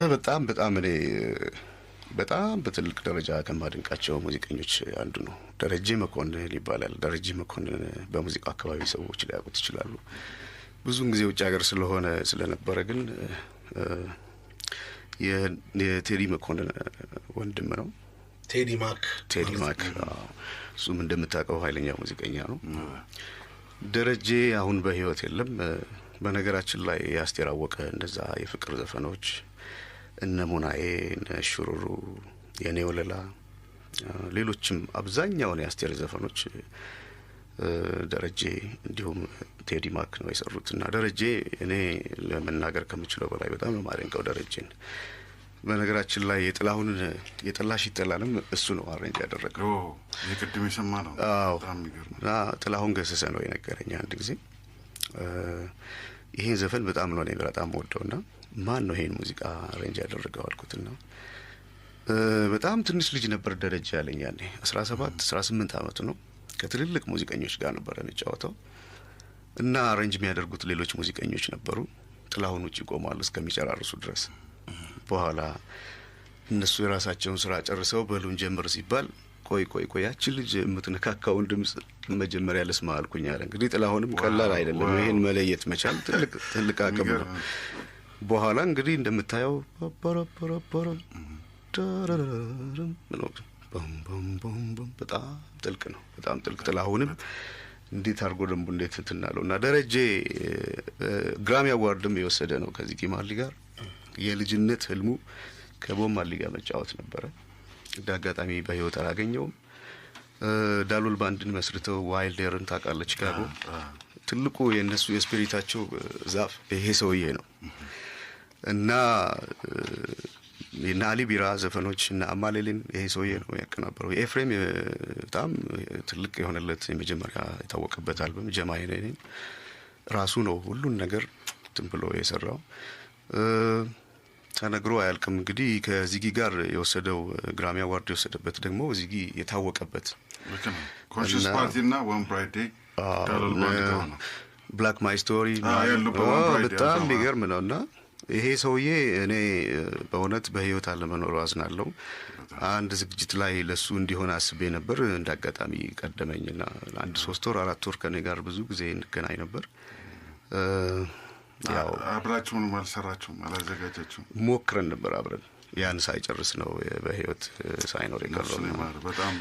በጣም እኔ በጣም በትልቅ ደረጃ ከማደንቃቸው ሙዚቀኞች አንዱ ነው። ደረጀ መኮንን ይባላል። ደረጀ መኮንን በሙዚቃ አካባቢ ሰዎች ሊያውቁት ይችላሉ። ብዙውን ጊዜ ውጭ ሀገር ስለነበረ ግን የቴዲ መኮንን ወንድም ነው። ቴዲ ማክ እሱም እንደምታውቀው ኃይለኛ ሙዚቀኛ ነው። ደረጀ አሁን በህይወት የለም። በነገራችን ላይ የአስቴር አወቀ እንደዛ የፍቅር ዘፈኖች እነ ሙናዬ እነ ሽሩሩ የኔ ወለላ ሌሎችም አብዛኛውን የአስቴር ዘፈኖች ደረጀ እንዲሁም ቴዲ ማክ ነው የሰሩትና ደረጀ እኔ ለመናገር ከምችለው በላይ በጣም ነው ማደንቀው ደረጀን። በነገራችን ላይ የጥላሁን የጠላሽ ይጠላልም እሱ ነው አሬንጅ ያደረገው። የቅድም የሰማነው በጣም ይገርም። ጥላሁን ገሰሰ ነው የነገረኝ አንድ ጊዜ ይሄን ዘፈን በጣም ነው እኔ በጣም ወደውና ማን ነው ይሄን ሙዚቃ አሬንጅ ያደረገው አልኩትና በጣም ትንሽ ልጅ ነበር ደረጃ ያለኝ ያኔ 17 18 አመቱ ነው። ከትልልቅ ሙዚቀኞች ጋር ነበር የሚጫወተው እና አሬንጅ የሚያደርጉት ሌሎች ሙዚቀኞች ነበሩ። ጥላሁን ውጪ ቆሟል እስከሚጨራርሱ ድረስ። በኋላ እነሱ የራሳቸውን ስራ ጨርሰው በሉን ጀምር ሲባል ቆይ ያቺ ልጅ የምትነካካውን ድምጽ መጀመሪያ ልስማ አልኩኝ አለ። እንግዲህ ጥላሁንም ቀላል አይደለም ይሄን መለየት መቻል ትልቅ አቅም ነው። በኋላ እንግዲህ እንደምታየው በጣም ጥልቅ ነው። በጣም ጥልቅ ጥላሁንም እንዴት አርጎ ደምቡ እንዴት እንትናለውና ደረጀ ግራሚ አዋርድም የወሰደ ነው ከዚጊ ማሊ ጋር። የልጅነት ህልሙ ከቦብ ማሊ ጋር መጫወት ነበረ። እንዳጋጣሚ በህይወት አላገኘውም። ዳሎል ባንድን መስርተው ዋይልደርን ታውቃለች ቺካጎ ትልቁ የነሱ የስፒሪታቸው ዛፍ ይሄ ሰውዬ ነው እና የናሊ ቢራ ዘፈኖች እና አማሌልን ይሄ ሰውዬ ነው ያቀናበረው። ኤፍሬም በጣም ትልቅ የሆነለት የመጀመሪያ የታወቀበት አልበም ጀማይ ነኝ ራሱ ነው ሁሉን ነገር ትምብሎ የሰራው። ተነግሮ አያልቅም። እንግዲህ ከዚጊ ጋር የወሰደው ግራሚ አዋርድ የወሰደበት ደግሞ ዚጊ የታወቀበት ኮንሽስ ፓርቲና ዋን ብራይት ዴይ ዳሎል ባንድ ነው ብላክ ማይ ስቶሪ በጣም ቢገርም ነውና ይሄ ሰውዬ እኔ በእውነት በህይወት አለመኖሩ አዝናለሁ። አንድ ዝግጅት ላይ ለሱ እንዲሆን አስቤ ነበር። እንዳጋጣሚ ቀደመኝና አንድ 3 ወር 4 ወር ከኔ ጋር ብዙ ጊዜ እንገናኝ ነበር። ያው አብራችሁን ማልሰራችሁም አላዘጋጃችሁም ሞክረን ነበር አብረን ያን ሳይጨርስ ነው በህይወት ሳይኖር የቀረው። በጣም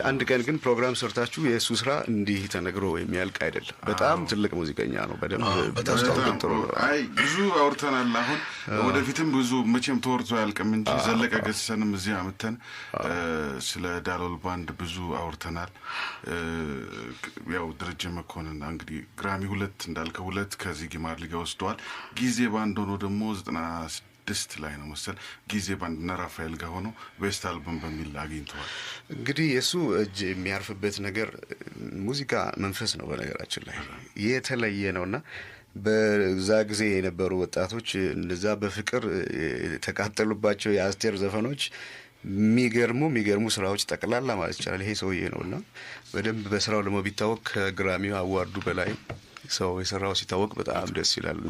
አንድ ቀን ግን ፕሮግራም ሰርታችሁ የሱ ስራ እንዲህ ተነግሮ የሚያልቅ አይደለም። በጣም ትልቅ ሙዚቀኛ ነው። በደንብ ተስተውጥሮ አይ ብዙ አውርተናል። አሁን ወደፊትም ብዙ መቼም ተወርቶ ያልቅም እንጂ ዘለቀ ገሰሰንም እዚህ አመተን ስለ ዳሎል ባንድ ብዙ አውርተናል። ያው ደረጀ መኮንን እንግዲህ ግራሚ 2 እንዳልከው 2 ከዚጊ ማሊ ጋር ወስዷል። ጊዜ ባንድ ሆኖ ደግሞ 96 ላይ ነው መሰል ጊዜ ባንድ እና ራፋኤል ጋር ሆኖ ቤስት አልበም በሚል አግኝተዋል። እንግዲህ የሱ እጅ የሚያርፍበት ነገር ሙዚቃ መንፈስ ነው። በነገራችን ላይ የተለየ ነውና በዛ ጊዜ የነበሩ ወጣቶች እንደዛ በፍቅር ተቃጠሉባቸው የአስቴር ዘፈኖች የሚገርሙ ስራዎች ጠቅላላ ማለት ይችላል ይሄ ሰውዬ ነውና በደንብ በስራው ለሞ ቢታወቅ ከግራሚው አዋርዱ በላይ ሰው የሰራው ሲታወቅ በጣም ደስ ይላል።